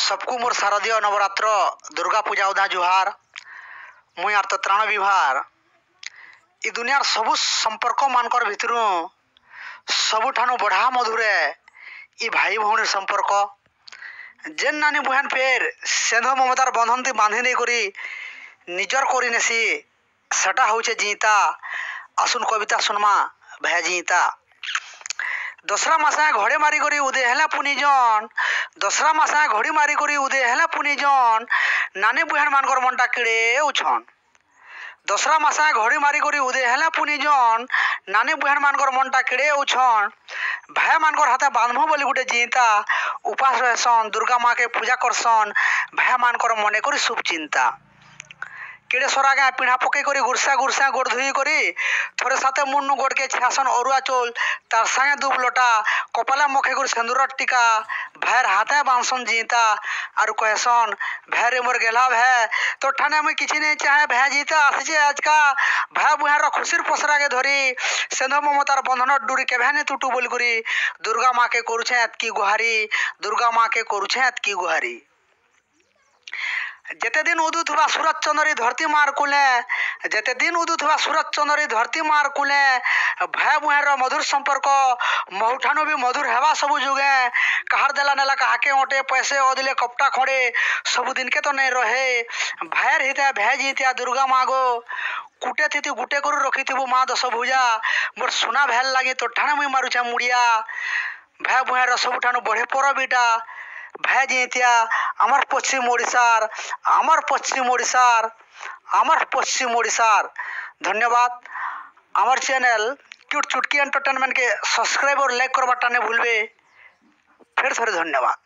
सबको मोर शारदीय नवरात्र दुर्गा पूजा उदा जुहार मुई आर तो त्राण विभार इ दुनियार सबु संपर्क मानकर भितरु सबुठानु बढ़ा मधुरे इ भाई भौणी संपर्क जेन नानी बुहान फेर सेंध ममतार बंधन ती बांधी नहीं करी निजर करी नेसी सेटा होचे जीता आसुन कविता सुनमा भय जीता दसरा मासा घड़े मारी करी उदे हेला पुनिजन दसरा मासा घड़ी मारी करी उदे हेला पुनिजन नानी बुहान मानकर मनटा किड़े उछन दसरा मासा घड़ी मारी करी उदे हेला पुनिजन नानी बुहान मानकर मनटा किड़े उछन भाई मानकर हाथे बांधमो बोली गुटे जीता उपास रहसन दुर्गा माँ के पूजा करसन भाई मानकर मने करी शुभ चिंता किड़े सरा गाँ पिढ़ा पकई करी गुरसा गुरसा गोड़ धुई करी थोड़े साथे मुन्नु गोड़ के छासन अरुआ चोल तार संगे दुब लोटा कपाला मखे करी सिंदूर टीका भाईर हाथे बांधसन जीता और कहसन भाई रे मोर गेला भाई तो ठाने मुई किछि नहीं चाहे भाई जीता आसीचे आज का भाई बुहार खुशीर पसरा के धरी सेंध ममतार बंधन डुरी के भाई टूटू बोल करी दुर्गा माँ के करुछे एतकी गुहारी दुर्गा माँ के करुछे एतकी गुहारी जेते दिन उदूत हुआ सूरज चंद्री धरती मार कुले जेते दिन उदूत हुआ सूरज चंद्री धरती मार कुले भाई बुहार मधुर संपर्क महुठानु भी मधुर हेवा सबु जुगे कहार देला नेला काके ओटे पैसे ओदिले कपटा खड़े सबु दिन के तो नहीं रहे भाईर हिता भाई जीतिया दुर्गा मागो कुटे थी गुटे करू रखी थी माँ दस भुजा मोर सुना भेल लगे तो ठाणे मुई मारुछा मुड़िया भाई बुहार सबुठानु बढ़े पर बेटा भाई जीतिया आमार पश्चिम ओडिशार धन्यवाद आमार चैनल क्यूट चुटकी एंटरटेनमेंट के सब्सक्राइब और लाइक करवा टाने भूलबे फिर थोड़े धन्यवाद।